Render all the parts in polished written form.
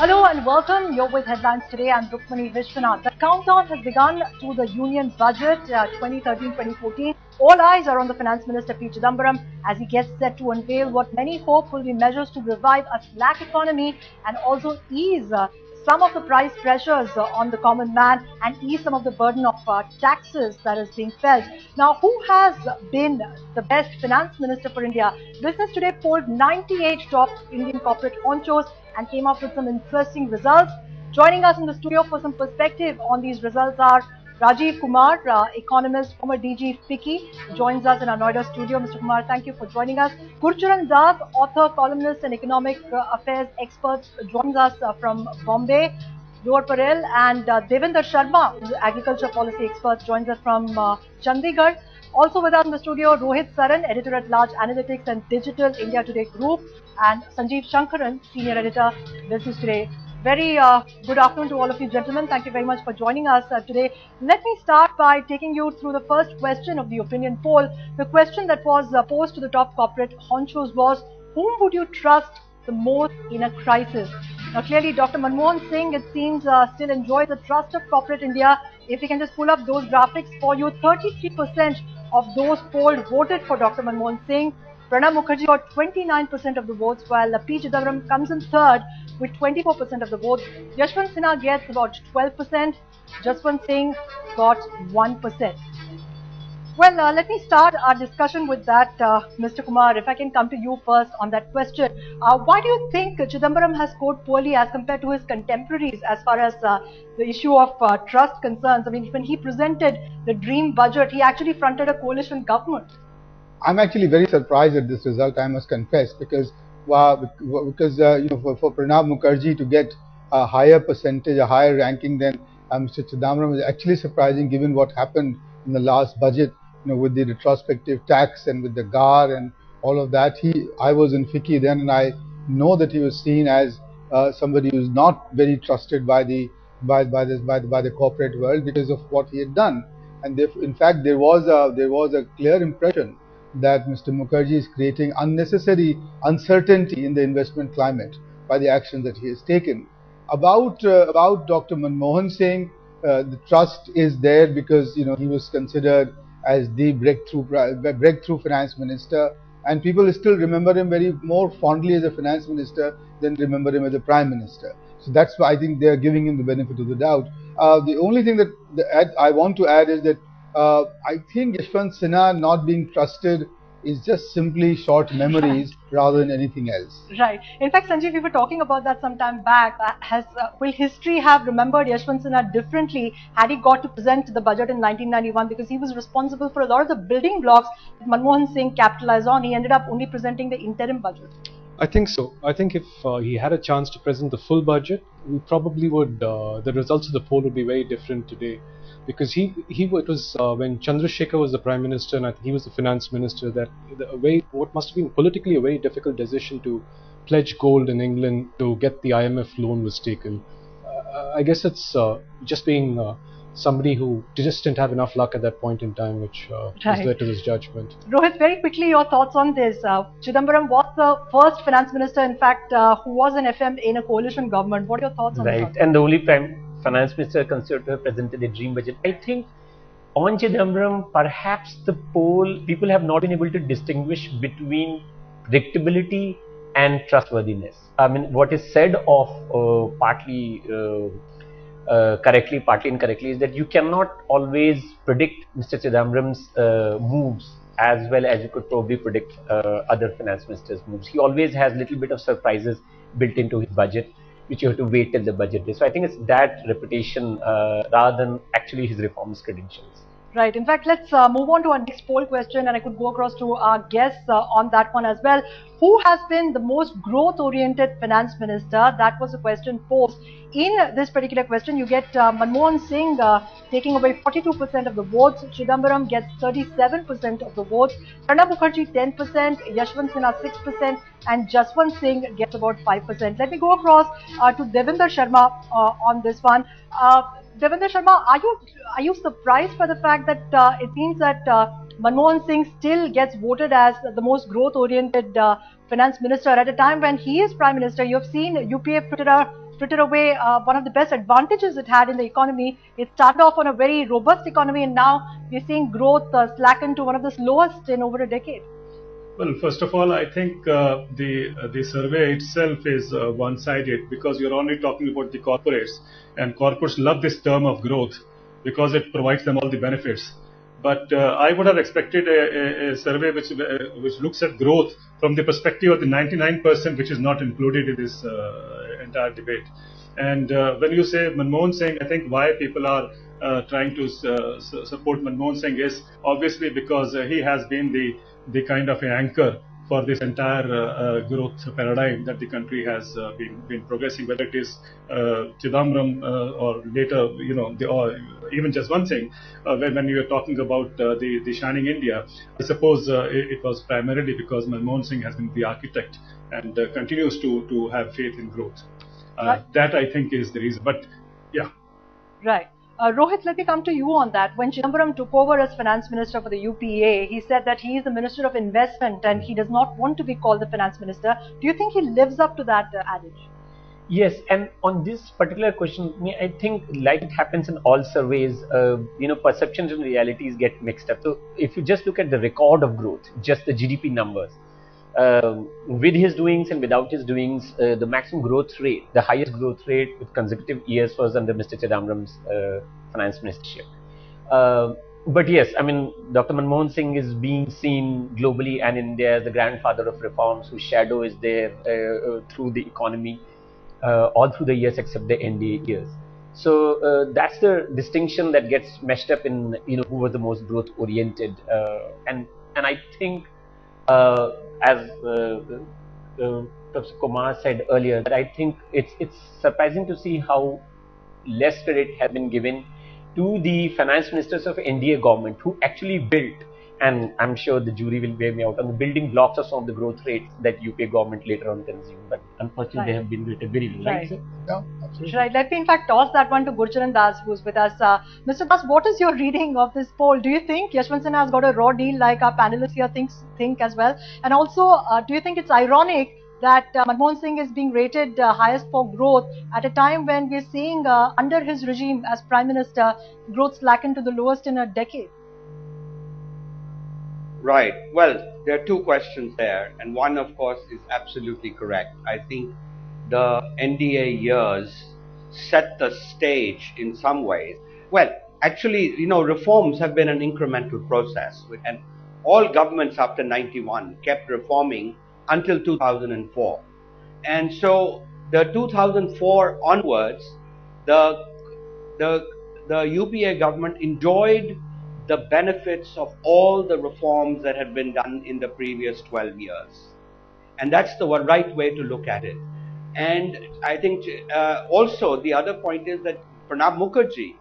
Hello and welcome. You're with Headlines Today. I'm Rukmani Vishwanath. The countdown has begun to the Union Budget 2013-2014. All eyes are on the Finance Minister P. Chidambaram as he gets set to unveil what many hope will be measures to revive a slack economy and also ease some of the price pressures on the common man and ease some of the burden of taxes that is being felt. Now, who has been the best finance minister for India? Business Today polled 98 top Indian corporate honchos and came up with some interesting results. Joining us in the studio for some perspective on these results are Rajiv Kumar, economist, former DG FICCI, joins us in our Noida studio. Mr. Kumar, thank you for joining us. Gurcharan Das, author, columnist and economic affairs expert, joins us from Bombay. Lower Parel and Devinder Sharma, agriculture policy expert, joins us from Chandigarh. Also with us in the studio, Rohit Saran, editor-at-large analytics and digital India Today Group, and Sanjeev Shankaran, senior editor, Business Today. Very good afternoon to all of you gentlemen. Thank you very much for joining us today. Let me start by taking you through the first question of the opinion poll. The question that was posed to the top corporate honchos was, whom would you trust the most in a crisis? Now clearly Dr. Manmohan Singh, it seems, still enjoys the trust of corporate India. If we can just pull up those graphics for you, 33% of those polled voted for Dr. Manmohan Singh. Pranab Mukherjee got 29% of the votes, while P. Chidambaram comes in third with 24% of the votes. Yashwant Sinha gets about 12%. Jaswant Singh got 1%. Well, let me start our discussion with that, Mr. Kumar. If I can come to you first on that question. Why do you think Chidambaram has scored poorly as compared to his contemporaries as far as the issue of trust concerns? I mean, when he presented the dream budget, he actually fronted a coalition government. I'm actually very surprised at this result, I must confess, because for Pranab Mukherjee to get a higher percentage, a higher ranking than Mr. Chidambaram is actually surprising given what happened in the last budget, with the retrospective tax and with the GAR and all of that. I was in FICCI then, and I know that he was seen as somebody who's not very trusted by the corporate world because of what he had done. And in fact, there was a clear impression that Mr. Mukherjee is creating unnecessary uncertainty in the investment climate by the actions that he has taken. About Dr. Manmohan Singh, the trust is there because he was considered as the breakthrough finance minister, and people still remember him very more fondly as a finance minister than remember him as a prime minister. So that's why I think they are giving him the benefit of the doubt. The only thing that I want to add is that I think Yashwant Sinha not being trusted is just simply short memories rather than anything else. Right. In fact, Sanjeev, we were talking about that some time back. Will history have remembered Yashwant Sinha differently had he got to present the budget in 1991, because he was responsible for a lot of the building blocks that Manmohan Singh capitalized on? He ended up only presenting the interim budget. I think so. I think if he had a chance to present the full budget, we probably would. The results of the poll would be very different today, because it was when Chandrasekhar was the prime minister and I think he was the finance minister, that what must have been politically a very difficult decision to pledge gold in England to get the IMF loan was taken. I guess it's just being somebody who just didn't have enough luck at that point in time, which has led to this judgment. Rohit, very quickly, your thoughts on this. Chidambaram was the first finance minister, in fact, who was an FM in a coalition government. What are your thoughts on this? Right, and the only finance minister considered to have presented a dream budget. I think on Chidambaram, perhaps people have not been able to distinguish between predictability and trustworthiness. I mean, what is said of partly correctly, partly incorrectly, is that you cannot always predict Mr. Chidambaram's moves as well as you could probably predict other finance ministers' moves. He always has a little bit of surprises built into his budget, which you have to wait till the budget day. So I think it's that reputation rather than actually his reformist credentials. Right. In fact, let's move on to our next poll question, and I could go across to our guests on that one as well. Who has been the most growth-oriented finance minister? That was the question posed. In this particular question, you get Manmohan Singh taking away 42% of the votes. Chidambaram gets 37% of the votes. Pranab Mukherjee 10%, Yashwant Sinha 6%, and Jaswant Singh gets about 5%. Let me go across to Devinder Sharma on this one. Devinder Sharma, are you surprised by the fact that it seems that Manmohan Singh still gets voted as the most growth-oriented finance minister at a time when he is prime minister? You have seen UPA put a frittered away one of the best advantages it had in the economy. It started off on a very robust economy, and now we're seeing growth slacken to one of the slowest in over a decade. Well, first of all, I think the survey itself is one-sided, because you're only talking about the corporates, and corporates love this term of growth because it provides them all the benefits. But I would have expected a survey which looks at growth from the perspective of the 99% which is not included in this entire debate. And when you say Manmohan Singh, I think why people are trying to support Manmohan Singh is obviously because he has been the kind of an anchor for this entire growth paradigm that the country has been progressing, whether it is Chidambaram or later, or even just one thing, when you are talking about the Shining India, I suppose it was primarily because Manmohan Singh has been the architect and continues to have faith in growth. Right. That I think is the reason, but yeah. Right. Rohit, let me come to you on that. When Chidambaram took over as finance minister for the UPA, he said that he is the minister of investment and he does not want to be called the finance minister. Do you think he lives up to that adage? Yes, and on this particular question, I think like it happens in all surveys, perceptions and realities get mixed up. So if you just look at the record of growth, just the GDP numbers, with his doings and without his doings, the maximum growth rate, the highest growth rate with consecutive years was under Mr. Chidambaram's finance ministership. But yes, I mean, Dr. Manmohan Singh is being seen globally and in India as the grandfather of reforms, whose shadow is there through the economy all through the years except the NDA years. So that's the distinction that gets meshed up in who was the most growth oriented, and I think as Professor Kumar said earlier, that I think it's surprising to see how less credit has been given to the finance ministers of NDA government, who actually built, and I'm sure the jury will bear me out, on the building blocks of some of the growth rates that UPA government later on consumed. But unfortunately, they have been rated very well. Right. Right. Yeah, absolutely. Right. Let me in fact toss that one to Gurcharan Das, who's with us. Mr. Das, what is your reading of this poll? Do you think Yashwant Sinha has got a raw deal like our panelists here think as well? And also, do you think it's ironic that Manmohan Singh is being rated highest for growth at a time when we're seeing under his regime as Prime Minister, growth slackened to the lowest in a decade? Right. Well, there are two questions there, and one, of course, is absolutely correct. I think the NDA years set the stage in some ways. Well, actually, reforms have been an incremental process, and all governments after 91 kept reforming until 2004. And so the 2004 onwards, the UPA government enjoyed the benefits of all the reforms that had been done in the previous 12 years. And that's the right way to look at it. And I think also the other point is that Pranab Mukherjee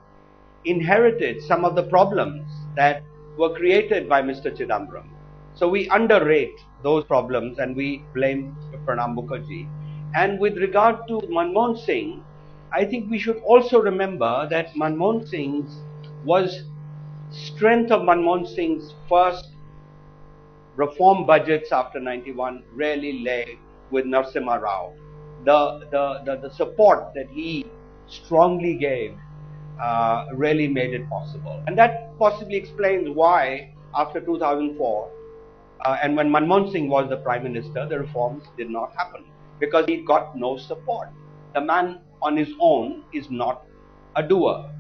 inherited some of the problems that were created by Mr. Chidambaram. So we underrate those problems and we blame Pranab Mukherjee. And with regard to Manmohan Singh, I think we should also remember that Manmohan Singh's strength of Manmohan Singh's first reform budgets after 91 really lay with Narasimha Rao. The support that he strongly gave really made it possible. And that possibly explains why after 2004 and when Manmohan Singh was the Prime Minister, the reforms did not happen because he got no support. The man on his own is not a doer.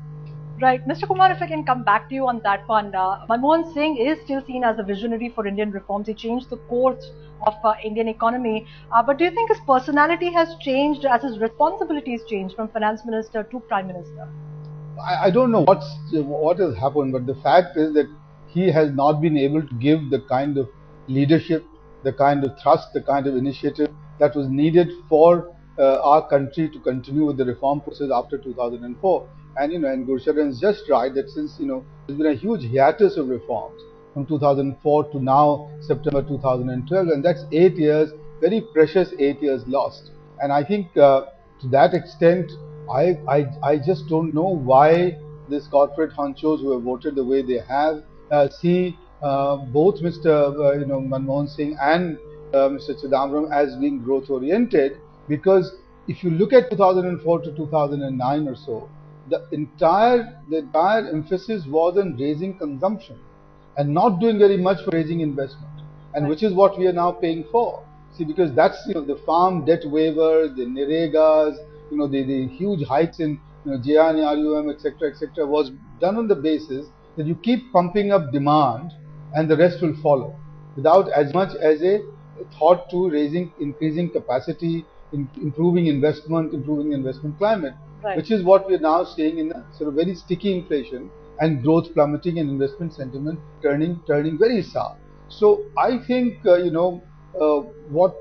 Right. Mr. Kumar, if I can come back to you on that one. Manmohan Singh is still seen as a visionary for Indian reforms. He changed the course of Indian economy. But do you think his personality has changed as his responsibilities changed from finance minister to prime minister? I don't know what has happened, but the fact is that he has not been able to give the kind of leadership, the kind of thrust, the kind of initiative that was needed for our country to continue with the reform process after 2004. And and Gurcharan is just right that since there's been a huge hiatus of reforms from 2004 to now September 2012, and that's 8 years, very precious 8 years lost. And I think to that extent, I just don't know why this corporate honchos who have voted the way they have see both Mr. Manmohan Singh and Mr. Chidambaram as being growth oriented, because if you look at 2004 to 2009 or so, the entire emphasis was on raising consumption and not doing very much for raising investment, and which is what we are now paying for. See, because that's the farm debt waiver, the Naregas, the huge hikes in JNRUM, etc., was done on the basis that you keep pumping up demand and the rest will follow, without as much as a thought to increasing capacity, improving investment climate, Right. which is what we are now seeing in a sort of very sticky inflation and growth plummeting and investment sentiment turning very sour. So I think what,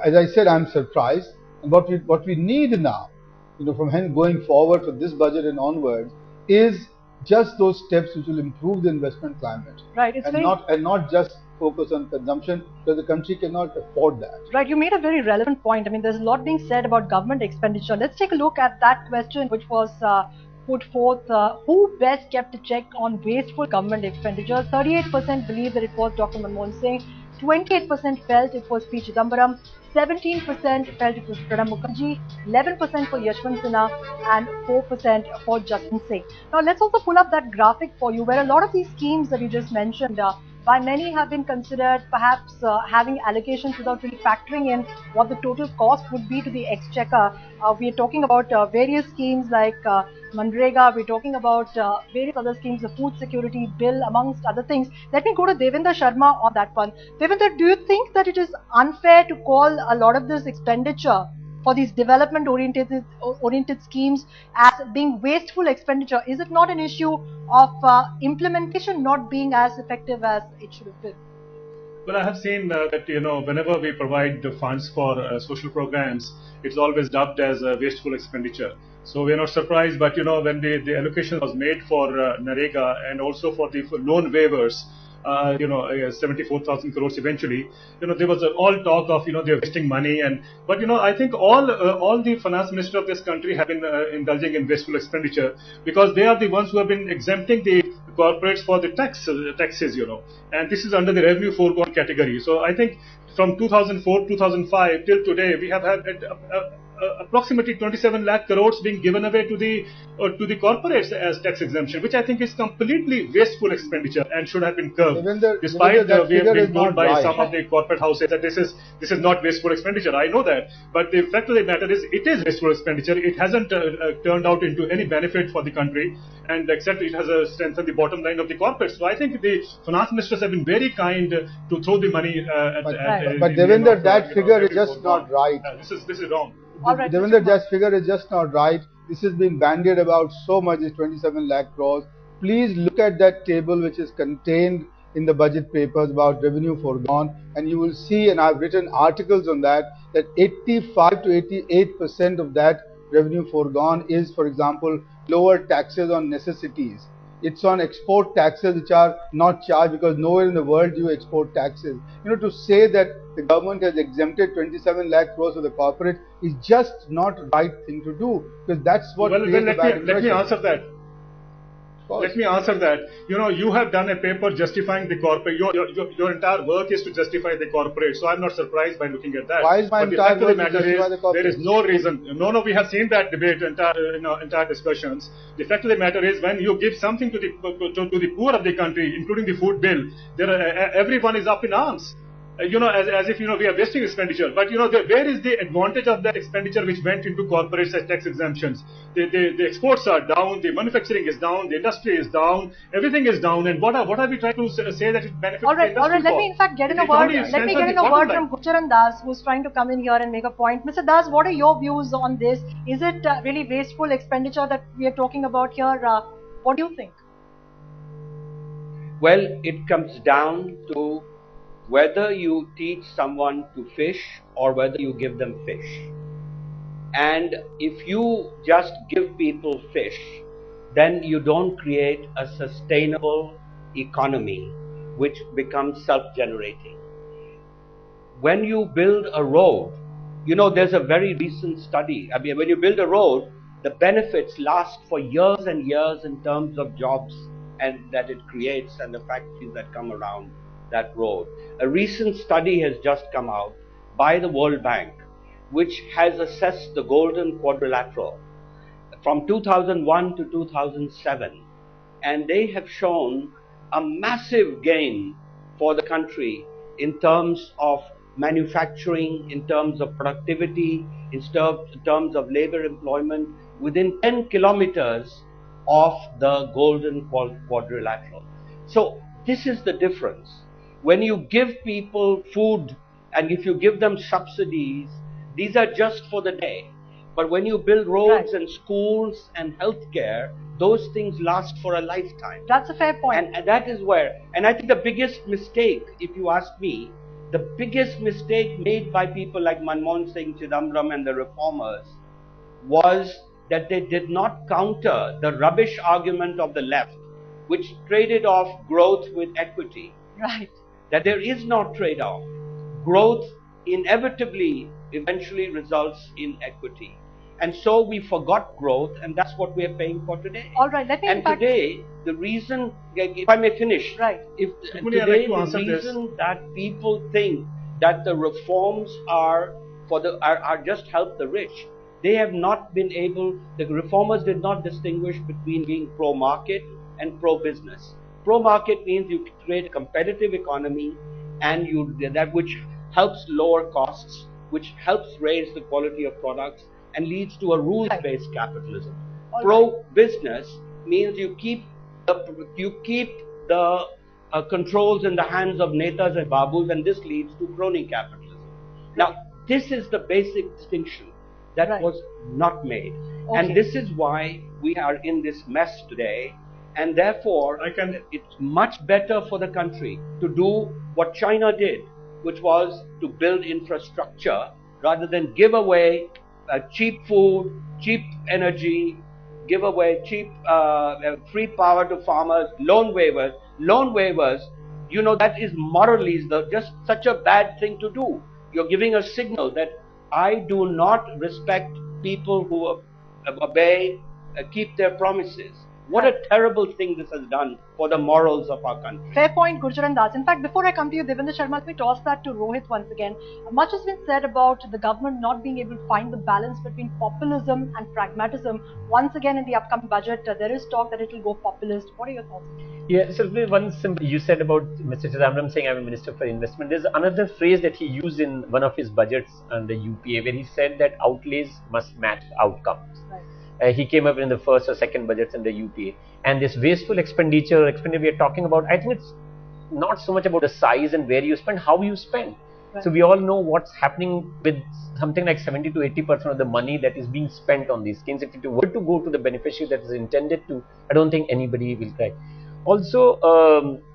as I said, I'm surprised, and what we need now, from hence going forward for this budget and onwards, is just those steps which will improve the investment climate, Right. It's very and not just focus on consumption, because the country cannot afford that. right. You made a very relevant point. I mean, there's a lot being said about government expenditure. Let's take a look at that question, which was put forth. Who best kept a check on wasteful government expenditure? 38% believe that it was Dr. Manmohan Singh. 28% felt it was P. Chidambaram. 17% felt it was Pranab Mukherjee. 11% for Yashwant Sinha, and 4% for Justin Singh. Now, let's also pull up that graphic for you, where a lot of these schemes that you just mentioned, by many have been considered perhaps having allocations without really factoring in what the total cost would be to the exchequer. We are talking about various schemes like Manrega, we're talking about various other schemes, the food security bill, amongst other things. Let me go to Devinder Sharma on that one. Devinder, do you think that it is unfair to call a lot of this expenditure for these development oriented schemes as being wasteful expenditure? Is it not an issue of implementation not being as effective as it should have been? Well, I have seen that whenever we provide the funds for social programs, it's always dubbed as a wasteful expenditure. So we are not surprised. But when the allocation was made for Narega and also for the loan waivers, 74,000 crores eventually, there was all talk of they're wasting money, but I think all the finance minister of this country have been indulging in wasteful expenditure, because they are the ones who have been exempting the corporates for the taxes, and this is under the revenue foregone category. So I think from 2004 2005 till today, we have had approximately 27 lakh crores being given away to the corporates as tax exemption, which I think is completely wasteful expenditure and should have been curbed. Despite we have been told by some of the corporate houses that this is not wasteful expenditure. I know that, but the fact of the matter is it is wasteful expenditure. It hasn't turned out into any benefit for the country, and except it has strengthened the bottom line of the corporates. So I think the finance ministers have been very kind to throw the money but Devinder, that figure is just not right. This is wrong. Right, Devinder, that figure is just not right. This has been bandied about so much, is 27 lakh crores. Please look at that table which is contained in the budget papers about revenue foregone, and you will see, and I've written articles on that 85 to 88% of that revenue foregone is, for example, lower taxes on necessities. It's on export taxes which are not charged, because nowhere in the world do you export taxes. To say that the government has exempted 27 lakh crores of the corporate is just not the right thing to do, because that's what let me answer that. Let me answer that. You have done a paper justifying the corporate. Your entire work is to justify the corporate. So I'm not surprised by looking at that. Why is my entire work to justify the corporate? There is no reason. No, we have seen that debate, entire discussions. The fact of the matter is, when you give something to the poor of the country, including the food bill, everyone is up in arms. As if we are wasting expenditure. But where is the advantage of that expenditure which went into corporates as tax exemptions? The exports are down, the manufacturing is down, the industry is down, everything is down. And what are we trying to say that it benefits? All right. Let me in fact get in a word. Let me get in a word from Gurcharan Das, who's trying to come in here and make a point. Mr. Das, what are your views on this? Is it really wasteful expenditure that we are talking about here? What do you think? Well, it comes down to whether you teach someone to fish or whether you give them fish. And if you just give people fish, then you don't create a sustainable economy which becomes self-generating. When you build a road, there's a very recent study. I mean, when you build a road, the benefits last for years and years in terms of jobs and that it creates and the factories that come around that road. A recent study has just come out by the World Bank, which has assessed the golden quadrilateral from 2001 to 2007, and they have shown a massive gain for the country in terms of manufacturing, in terms of productivity, in terms of labor employment within 10 kilometers of the golden quadrilateral. So this is the difference. When you give people food and if you give them subsidies, these are just for the day. But when you build roads and schools and healthcare, those things last for a lifetime. That's a fair point. And that is where, and I think the biggest mistake, if you ask me, the biggest mistake made by people like Manmohan Singh, Chidambaram and the reformers was that they did not counter the rubbish argument of the left, which traded off growth with equity. Right. That there is no trade-off. Growth inevitably eventually results in equity. And so we forgot growth, and that's what we are paying for today. All right, let me And today, the reason, if I may finish, right. If Today, today the reason that people think that the reforms are just help the rich, they have not been able. The reformers did not distinguish between being pro-market and pro-business. Pro-market means you create a competitive economy, and that which helps lower costs, which helps raise the quality of products, and leads to a rules-based capitalism. Pro-business means you keep the controls in the hands of netas and babus, and this leads to crony capitalism. Now, this is the basic distinction that was not made, and this is why we are in this mess today. And therefore, it's much better for the country to do what China did, which was to build infrastructure rather than give away cheap food, cheap energy, give away cheap free power to farmers, loan waivers. Loan waivers, you know, that is morally just such a bad thing to do. You're giving a signal that I do not respect people who obey, keep their promises. What a terrible thing this has done for the morals of our country. Fair point, Gurcharan Das. In fact, before I come to you, Devinder Sharma, let me toss that to Rohit once again. Much has been said about the government not being able to find the balance between populism and pragmatism. Once again, in the upcoming budget, there is talk that it will go populist. What are your thoughts? Yeah, so one simple, you said about Mr. Chidambaram saying I'm a minister for investment. There's another phrase that he used in one of his budgets under UPA where he said that outlays must match outcomes. Right. He came up in the first or second budgets under UPA, and this wasteful expenditure we are talking about, I think it's not so much about the size and where you spend, how you spend. Right. So we all know what's happening with something like 70 to 80% of the money that is being spent on these schemes. If it were to go to the beneficiary that is intended to, I don't think anybody will cry. Also,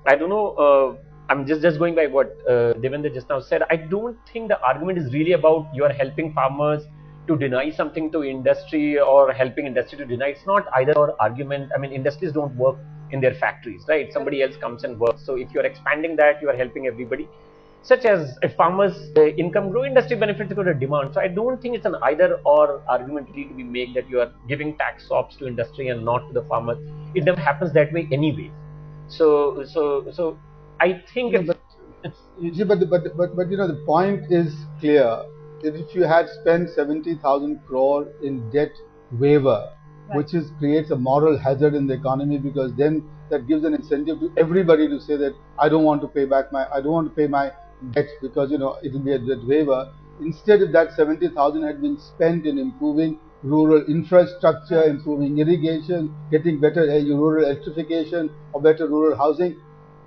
I don't know, I'm just going by what Devinder just now said. I don't think the argument is really about you are helping farmers to deny something to industry or helping industry to deny. It's not either or argument. I mean, industries don't work in their factories, right? Somebody else comes and works. So if you're expanding that, you are helping everybody. Such as if farmers' income grow, industry benefits because of demand. So I don't think it's an either or argument really to be made that you are giving tax swaps to industry and not to the farmers. It never happens that way anyway. So I think but you know, the point is clear. If you had spent 70,000 crore in debt waiver, which creates a moral hazard in the economy, because then that gives an incentive to everybody to say that I don't want to pay my debt because, you know, it will be a debt waiver. Instead, if that 70,000 had been spent in improving rural infrastructure, improving irrigation, getting better rural electrification or better rural housing,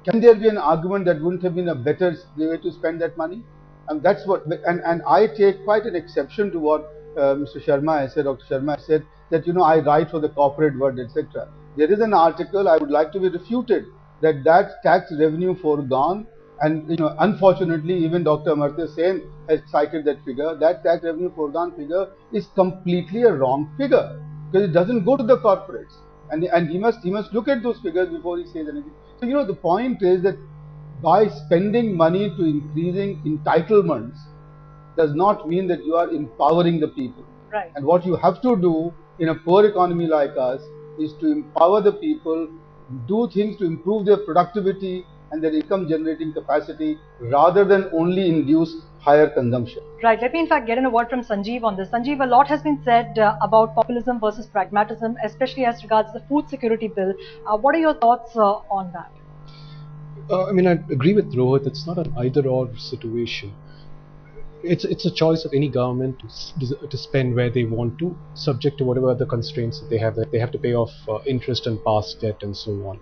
can there be an argument that wouldn't have been a better way to spend that money? And that's what, and I take quite an exception to what Mr. Sharma has said, Dr. Sharma has said, that, you know, I write for the corporate world, etc. There is an article, I would like to be refuted, that tax revenue foregone, and, you know, unfortunately, even Dr. Amartya Sen has cited that figure. That tax revenue foregone figure is completely a wrong figure, because it doesn't go to the corporates, and he must look at those figures before he says anything. So, you know, the point is that by spending money to increasing entitlements does not mean that you are empowering the people. Right. And what you have to do in a poor economy like us is to empower the people, do things to improve their productivity, and their income generating capacity rather than only induce higher consumption. Right. Let me in fact get in a word from Sanjeev on this. Sanjeev, a lot has been said about populism versus pragmatism, especially as regards the food security bill. What are your thoughts on that? I mean, I agree with Rohit. It's not an either-or situation. It's a choice of any government to spend where they want to, subject to whatever other constraints that they have. That they have to pay off interest and past debt and so on.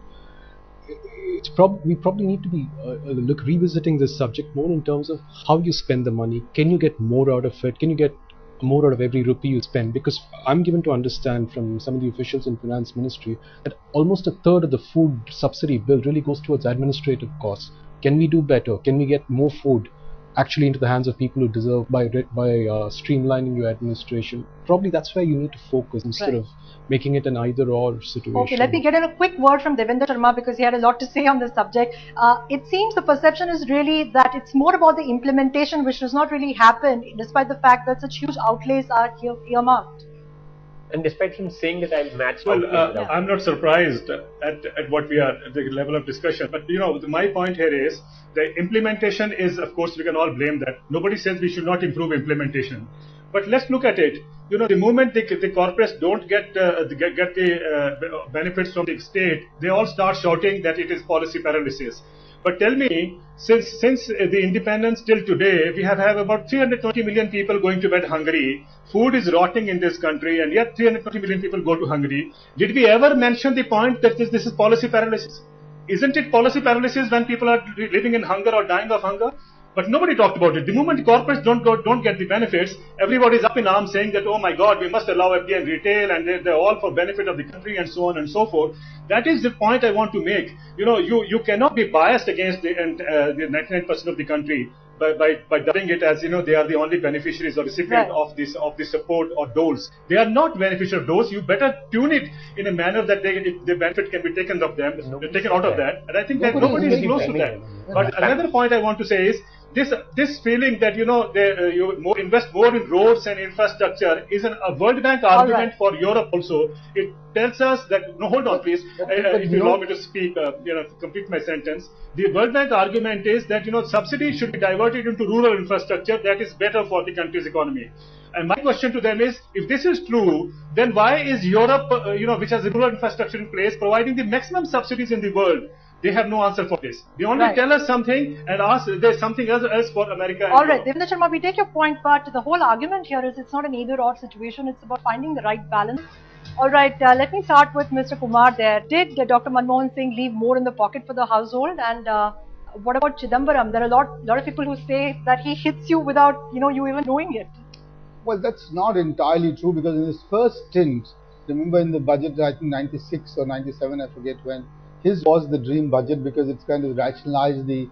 We probably need to be revisiting this subject more in terms of how you spend the money. Can you get more out of it? Can you get more out of every rupee you spend? Because I'm given to understand from some of the officials in Finance Ministry that almost a third of the food subsidy bill really goes towards administrative costs. Can we do better? Can we get more food actually into the hands of people who deserve by streamlining your administration? Probably that's where you need to focus instead of making it an either-or situation. Okay, let me get in a quick word from Devinder Sharma because he had a lot to say on this subject. It seems the perception is really that it's more about the implementation which does not really happen despite the fact that such huge outlays are earmarked. And despite him saying that I'll match. Well, I'm not surprised at what we are, at the level of discussion. But my point here is the implementation is, of course, we can all blame that. Nobody says we should not improve implementation. But let's look at it. The moment the corporates don't get the benefits from the state, they all start shouting that it is policy paralysis. But tell me, since the independence till today, we have about 320 million people going to bed hungry. Food is rotting in this country, and yet 320 million people go to hungry. Did we ever mention the point that this is policy paralysis? Isn't it policy paralysis when people are living in hunger or dying of hunger? But nobody talked about it. The moment corporates don't get the benefits, everybody is up in arms saying that, oh my God, we must allow FDI and retail, and they're all for benefit of the country, and so on and so forth. That is the point I want to make. You cannot be biased against the 99% of the country by dubbing it as they are the only beneficiaries or recipient of this support or doles. They are not beneficial of doles. You better tune it in a manner that the benefit can be taken of them, taken out of that. And I think that nobody is close to that. But another point I want to say is this feeling that you invest more in roads and infrastructure is a World Bank argument for Europe also. It tells us that hold on please, if you allow me to speak, complete my sentence. The World Bank argument is that subsidies should be diverted into rural infrastructure that is better for the country's economy. And my question to them is, if this is true, then why is Europe, which has rural infrastructure in place, providing the maximum subsidies in the world? They have no answer for this. They only tell us something and ask there's something else for America. All right, Devinder Sharma, we take your point, but the whole argument here is it's not an either-or situation. It's about finding the right balance. All right, let me start with Mr. Kumar there. Did Dr. Manmohan Singh leave more in the pocket for the household? And what about Chidambaram? There are a lot of people who say that he hits you without you even knowing it. Well, that's not entirely true, because in his first stint, remember in the budget, I think 96 or 97, I forget when, his was the dream budget because it's kind of rationalized the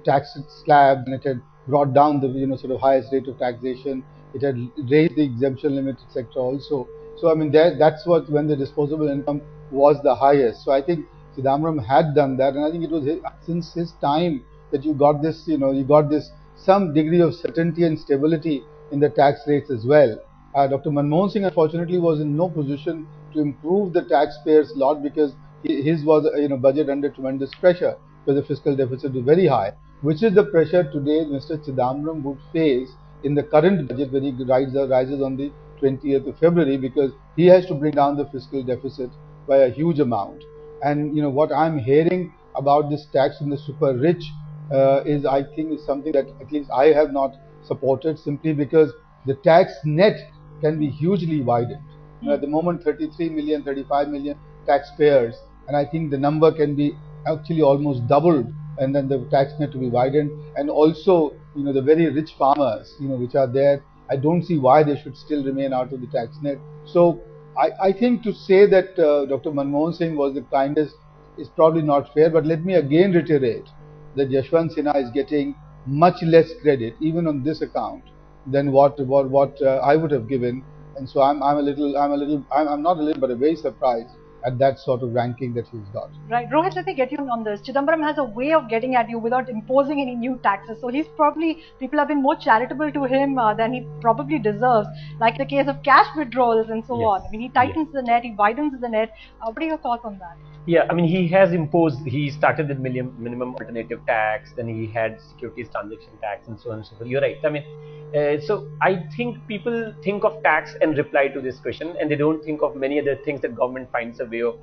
tax slab, and it had brought down the sort of highest rate of taxation. It had raised the exemption limit, etc. also. So I mean that's what, when the disposable income was the highest. So I think Chidambaram had done that, and I think it was since his time that you got this some degree of certainty and stability in the tax rates as well. Dr. Manmohan Singh unfortunately was in no position to improve the taxpayers' lot because his was budget under tremendous pressure because the fiscal deficit was very high, which is the pressure today Mr. Chidambaram would face in the current budget when he rises on the 20th of February, because he has to bring down the fiscal deficit by a huge amount. And what I'm hearing about this tax on the super rich is, I think, is something that at least I have not supported, simply because the tax net can be hugely widened. At the moment 33 million, 35 million taxpayers, and I think the number can be actually almost doubled, and then the tax net to be widened. And also the very rich farmers which are there, I don't see why they should still remain out of the tax net. So I think to say that Dr. Manmohan Singh was the kindest is probably not fair, but let me again reiterate that Yashwant Sinha is getting much less credit even on this account than what I would have given. And so I'm not a little but very surprised at that sort of ranking that he's got. Right. Rohit, let me get you on this. Chidambaram has a way of getting at you without imposing any new taxes. So people have been more charitable to him than he probably deserves, like the case of cash withdrawals and so on. I mean, he tightens the net, he widens the net. What are your thoughts on that? Yeah, I mean, he has imposed, he started with minimum alternative tax, then he had securities transaction tax and so on and so forth. You're right. I mean, so I think people think of tax and reply to this question, and they don't think of many other things that government finds a way of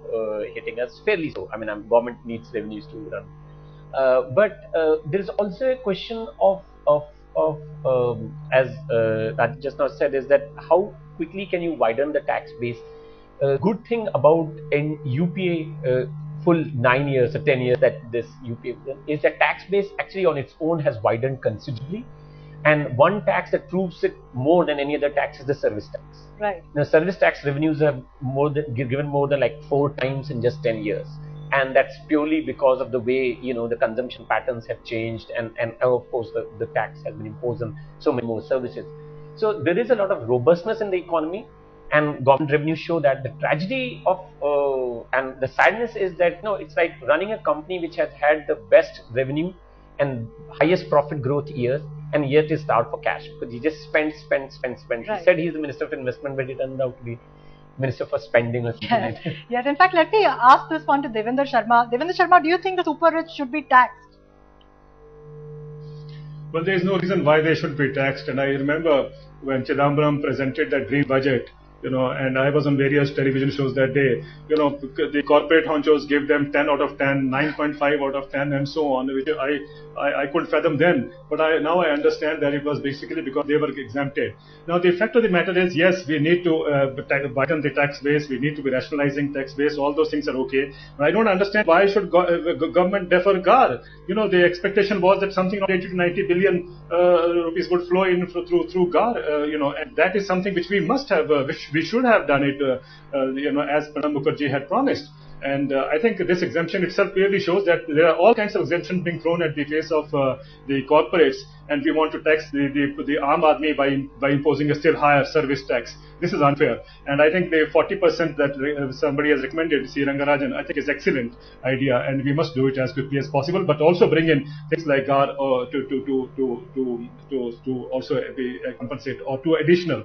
hitting us fairly so. I mean, government needs revenues to run. But there is also a question of as Raj just now said, is that how quickly can you widen the tax base? Good thing about in UPA full 9 years or 10 years that this UPA is that tax base actually on its own has widened considerably. And one tax that proves it more than any other tax is the service tax. Right. Now, service tax revenues have given more than like 4 times in just 10 years. And that's purely because of the way, the consumption patterns have changed, and of course the tax has been imposed on so many more services. So there is a lot of robustness in the economy, and government revenues show that. The tragedy of and the sadness is that it's like running a company which has had the best revenue and highest profit growth years, and yet is starved for cash because he just spends. Right. He said he's the Minister of Investment, but it turned out to be Minister for Spending or something like that. Yes, in fact, let me ask this one to Devinder Sharma. Devinder Sharma, do you think the super rich should be taxed? Well, there is no reason why they should be taxed. And I remember when Chidambaram presented that dream budget, and I was on various television shows that day, the corporate honchos gave them 10 out of 10, 9.5 out of 10 and so on, which I couldn't fathom then. But now I understand that it was basically because they were exempted. Now, the fact of the matter is, yes, we need to widen the tax base, we need to be rationalizing tax base, all those things are okay. But I don't understand why should government defer GAR? The expectation was that something like 80 to 90 billion rupees would flow in through GAR, and that is something which we must have, which we should have done it, as Pranab Mukherjee had promised. And I think this exemption itself clearly shows that there are all kinds of exemptions being thrown at the face of the corporates, and we want to tax the Aam Aadmi by imposing a still higher service tax. This is unfair. And I think the 40% that somebody has recommended, C. Rangarajan, I think is excellent idea, and we must do it as quickly as possible, but also bring in things like GAR to also be compensate or to additional,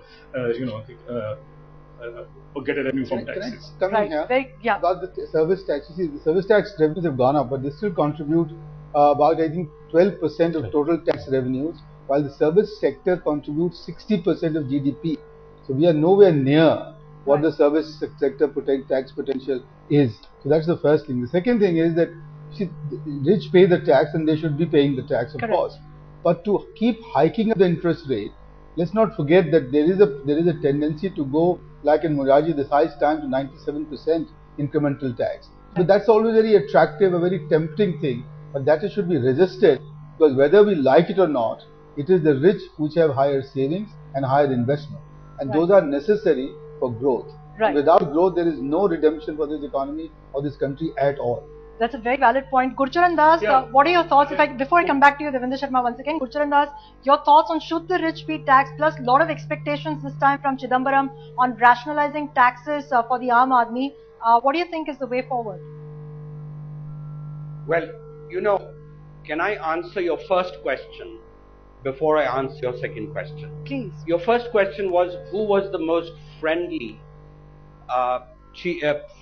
or get a revenue from taxes. Can I come in here about the service tax? You see, the service tax revenues have gone up, but they still contribute about, I think, 12% of total tax revenues, while the service sector contributes 60% of GDP. So we are nowhere near what the service sector tax potential is. So that's the first thing. The second thing is that the rich pay the tax, and they should be paying the tax, of course. But to keep hiking up the interest rate, let's not forget that there is a tendency to go, like in Morarji Desai's time, to 97% incremental tax. But that's always very attractive, a very tempting thing. But that should be resisted, because whether we like it or not, it is the rich which have higher savings and higher investment. And those are necessary for growth. Right. Without growth, there is no redemption for this economy or this country at all. That's a very valid point. Gurcharan Das, what are your thoughts? Before I come back to you, Devinder Sharma, once again, Gurcharan Das, your thoughts on should the rich be taxed, plus a lot of expectations this time from Chidambaram on rationalizing taxes for the Aam Aadmi. What do you think is the way forward? Well, can I answer your first question before I answer your second question? Please. Your first question was, who was the most friendly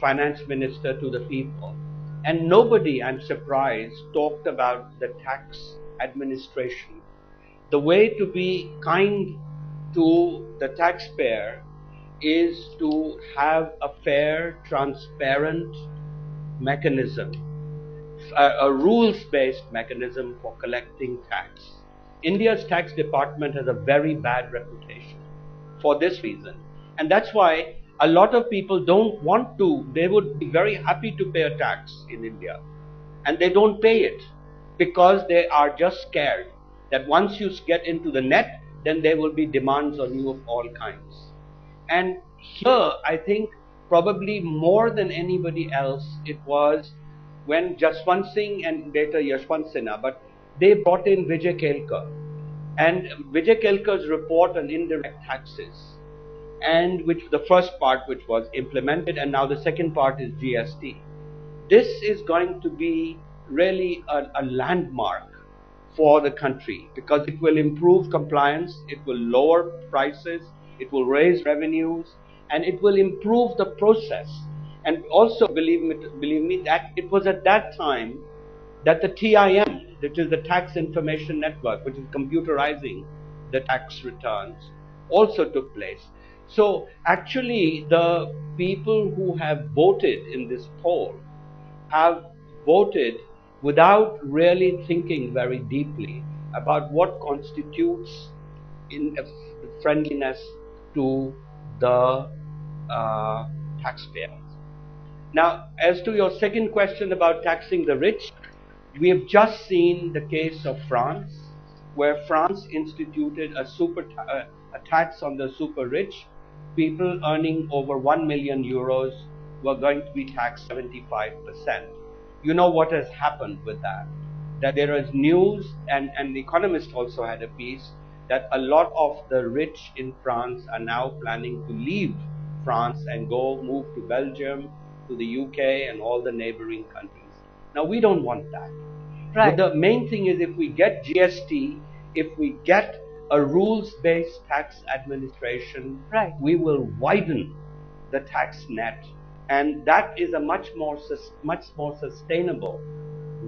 finance minister to the people? And nobody, I'm surprised, talked about the tax administration. The way to be kind to the taxpayer is to have a fair, transparent mechanism, a rules-based mechanism for collecting tax. India's tax department has a very bad reputation for this reason. And that's why a lot of people don't want to, they would be very happy to pay a tax in India. And they don't pay it because they are just scared that once you get into the net, then there will be demands on you of all kinds. And here, I think, probably more than anybody else, it was when Jaswant Singh and later Yashwant Sinha, but they brought in Vijay Kelkar. And Vijay Kelkar's report on indirect taxes, and which the first part which was implemented, and now the second part is GST. This is going to be really a landmark for the country because it will improve compliance, it will lower prices, it will raise revenues, and it will improve the process. And also, believe me, that it was at that time that the TIN, which is the Tax Information Network, which is computerizing the tax returns, also took place. So actually, the people who have voted in this poll have voted without really thinking very deeply about what constitutes in friendliness to the taxpayer. Now, as to your second question about taxing the rich, we have just seen the case of France, where France instituted a tax on the super rich. People earning over 1 million euros were going to be taxed 75%. You know what has happened with that? That there is news, and The Economist also had a piece, that a lot of the rich in France are now planning to leave France and move to Belgium, to the UK, and all the neighboring countries. Now, we don't want that. Right. But the main thing is, if we get GST, if we get a rules-based tax administration, right, we will widen the tax net, and that is a much more sustainable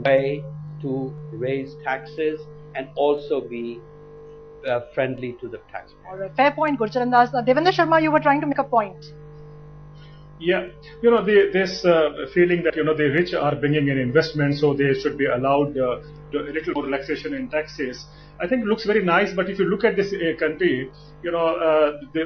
way to raise taxes and also be friendly to the taxpayer. All right, fair point, Gurcharandas. Devinder Sharma, you were trying to make a point. Yeah, this feeling that the rich are bringing in investment, so they should be allowed a little more relaxation in taxes. I think it looks very nice, but if you look at this country,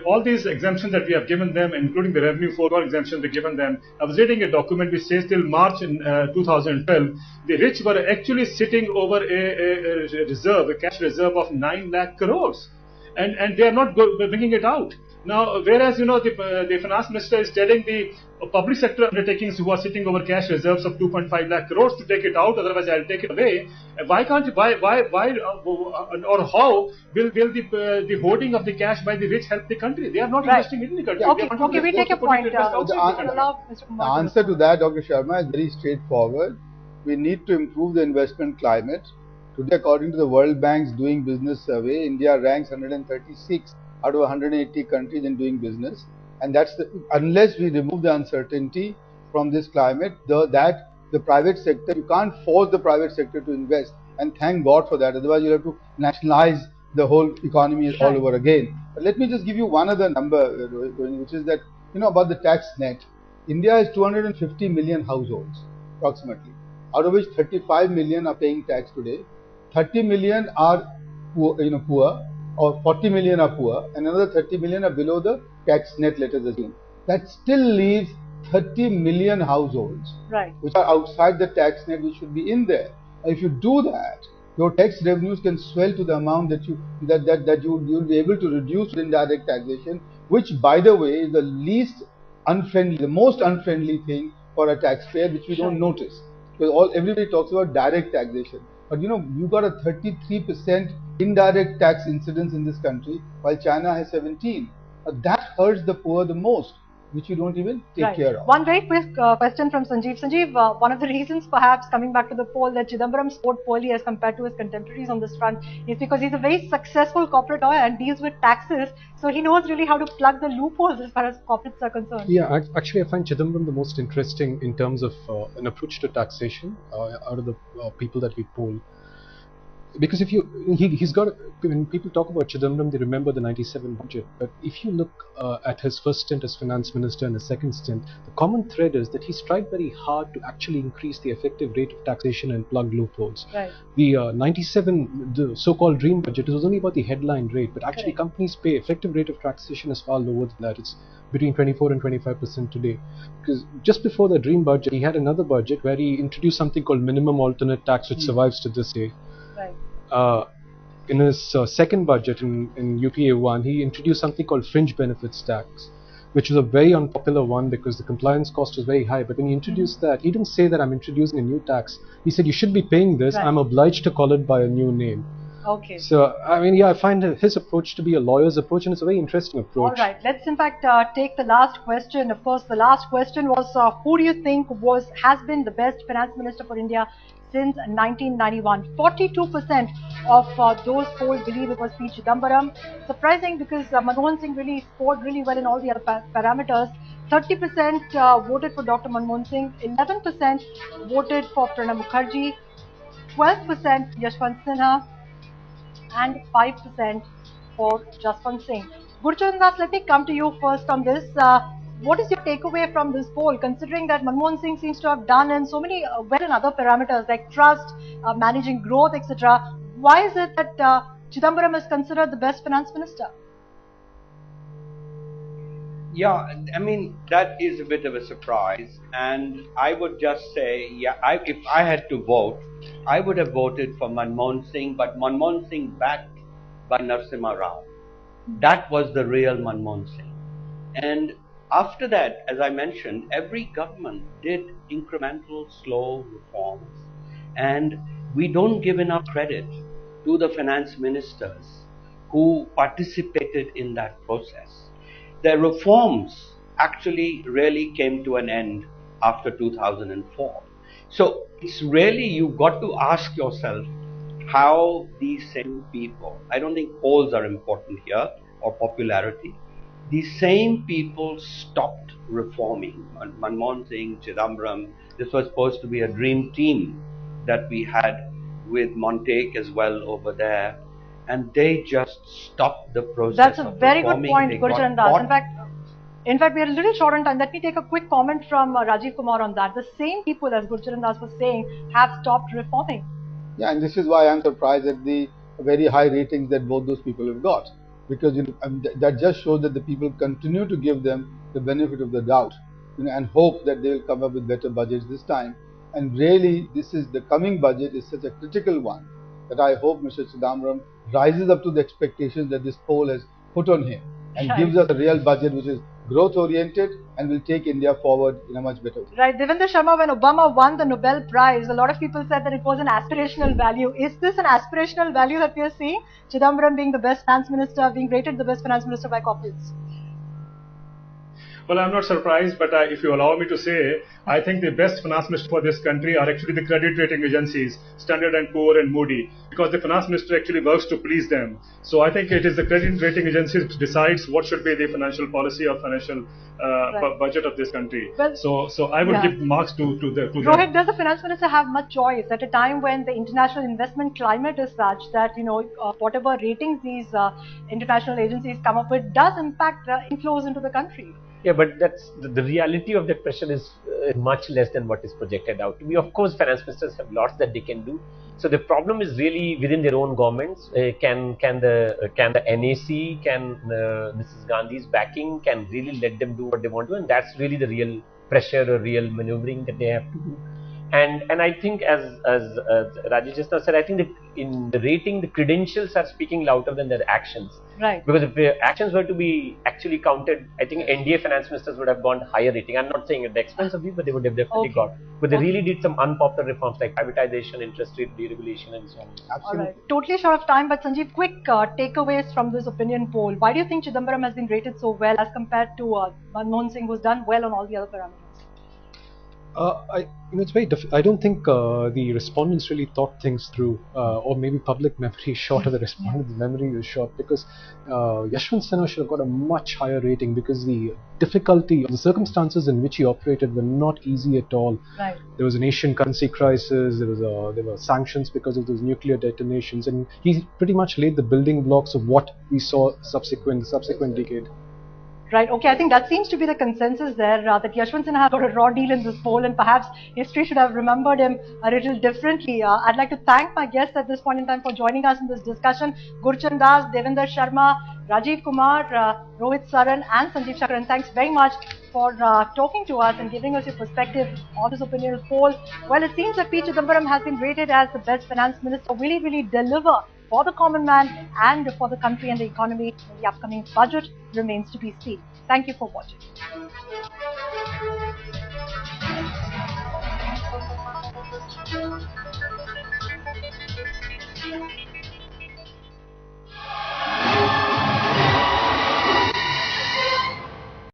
all these exemptions that we have given them, including the revenue for exemptions we given them. I was reading a document which says till March in 2012, the rich were actually sitting over a cash reserve of 9 lakh crores, and they are not bringing it out. Now, whereas the finance minister is telling the public sector undertakings who are sitting over cash reserves of 2.5 lakh crores to take it out, otherwise I'll take it away. Why can't why or how will the hoarding of the cash by the rich help the country? They are not investing in the country. Okay, we take a point. The answer to that, Dr. Sharma, is very straightforward. We need to improve the investment climate. Today, according to the World Bank's Doing Business survey, India ranks 136 out of 180 countries in doing business, and that's unless we remove the uncertainty from this climate, the private sector, you can't force the private sector to invest, and thank God for that. Otherwise, you have to nationalize the whole economy all over again. But let me just give you one other number, which is that about the tax net. India has 250 million households approximately, out of which 35 million are paying tax today. 30 million are poor, or 40 million are poor, and another 30 million are below the tax net, let us assume. That still leaves 30 million households, which are outside the tax net, which should be in there. And if you do that, your tax revenues can swell to the amount that you'll be able to reduce indirect taxation, which, by the way, is the most unfriendly thing for a taxpayer, which we don't notice, because everybody talks about direct taxation. But you got a 33% indirect tax incidence in this country, while China has 17. That hurts the poor the most, which you don't even take care of. One very quick question from Sanjeev. Sanjeev, one of the reasons, perhaps, coming back to the poll, that Chidambaram scored poorly as compared to his contemporaries on this front is because he's a very successful corporate lawyer and deals with taxes, so he knows really how to plug the loopholes as far as corporates are concerned. Yeah, actually, I find Chidambaram the most interesting in terms of an approach to taxation out of the people that we poll. Because he's got, when people talk about Chidambaram, they remember the 97 budget. But if you look at his first stint as finance minister and his second stint, the common thread is that he's tried very hard to actually increase the effective rate of taxation and plug loopholes. The 97, the so-called dream budget, it was only about the headline rate, but actually companies pay effective rate of taxation is far lower than that. It's between 24 and 25% today. Because just before the dream budget, he had another budget where he introduced something called minimum alternate tax, which survives to this day. In his second budget in UPA 1, he introduced something called fringe benefits tax, which was a very unpopular one because the compliance cost was very high. But when he introduced that, he didn't say that I'm introducing a new tax. He said, you should be paying this. I'm obliged to call it by a new name. Okay. So, I mean, yeah, I find his approach to be a lawyer's approach, and it's a very interesting approach. All right. Let's, in fact, take the last question. Of course, the last question was, who do you think has been the best finance minister for India since 1991. 42% of those polled believe it was P. Chidambaram. Surprising because Manmohan Singh really scored really well in all the other parameters. 30% voted for Dr. Manmohan Singh, 11% voted for Pranab Mukherjee, 12% Yashwant Sinha, and 5% for Jaswant Singh. Gurcharan Das, let me come to you first on this. What is your takeaway from this poll, considering that Manmohan Singh seems to have done in so many well in other parameters like trust, managing growth, etc. Why is it that Chidambaram is considered the best finance minister? Yeah, I mean, that is a bit of a surprise. And I would just say, yeah, if I had to vote, I would have voted for Manmohan Singh, but Manmohan Singh backed by Narasimha Rao. That was the real Manmohan Singh. And after that, as I mentioned, every government did incremental, slow reforms. And we don't give enough credit to the finance ministers who participated in that process. The reforms actually really came to an end after 2004. So it's really, you've got to ask yourself how these same people, I don't think polls are important here or popularity, these same people stopped reforming. Manmohan Singh, Chidambaram, this was supposed to be a dream team that we had with Montague as well over there. And they just stopped the process. That's a very good point, Gurcharan Das. In fact, we are a little short on time. Let me take a quick comment from Rajiv Kumar on that. The same people, as Gurcharan Das was saying, have stopped reforming. Yeah, and this is why I'm surprised at the very high ratings that both those people have got. Because that just shows that the people continue to give them the benefit of the doubt, and hope that they will come up with better budgets this time. And really, the coming budget is such a critical one that I hope Mr. Chidambaram rises up to the expectations that this poll has put on him and gives us a real budget which is growth oriented and will take India forward in a much better way. Right. Devinder Sharma, when Obama won the Nobel Prize, a lot of people said that it was an aspirational value. Is this an aspirational value that we are seeing? Chidambaram being the best finance minister, being rated the best finance minister by corporates? Well, I'm not surprised, but if you allow me to say, I think the best finance minister for this country are actually the credit rating agencies, Standard & Poor and Moody, because the finance minister actually works to please them. So I think it is the credit rating agencies which decides what should be the financial policy or financial budget of this country. Well, so I would give marks to them. Rohit, does the finance minister have much choice at a time when the international investment climate is such that, whatever ratings these international agencies come up with does impact inflows into the country? Yeah, but that's the reality of that question is much less than what is projected out to be. Of course, finance ministers have lots that they can do. So the problem is really within their own governments. Can the NAC, can Mrs. Gandhi's backing can really let them do what they want to, and that's really the real pressure or real maneuvering that they have to do. And I think as Rajesh just now said, I think that in the rating, the credentials are speaking louder than their actions. Right. Because if the actions were to be actually counted, I think NDA finance ministers would have gone higher rating. I'm not saying at the expense of these, but they would have definitely got. But they really did some unpopular reforms like privatization, interest rate deregulation, and so on. Absolutely. All right. Totally short of time, but Sanjeev, quick takeaways from this opinion poll. Why do you think Chidambaram has been rated so well as compared to Manmohan Singh, who's done well on all the other parameters? It's very I don't think the respondents really thought things through, or maybe public memory is short or the respondents' memory is short, because Yashwant Sinha should have got a much higher rating because the difficulty, the circumstances in which he operated were not easy at all. Right. There was an Asian currency crisis, there were sanctions because of those nuclear detonations, and he pretty much laid the building blocks of what we saw subsequent decade. Right, okay, I think that seems to be the consensus there, that Yashwant Sinha got a raw deal in this poll and perhaps history should have remembered him a little differently. I'd like to thank my guests at this point in time for joining us in this discussion. Gurcharan Das, Devinder Sharma, Rajiv Kumar, Rohit Saran and Sanjeev Chakran. Thanks very much for talking to us and giving us your perspective on this opinion poll. Well, it seems that P. Chidambaram has been rated as the best finance minister. Will he really deliver for the common man and for the country and the economy in the upcoming budget remains to be seen. Thank you for watching.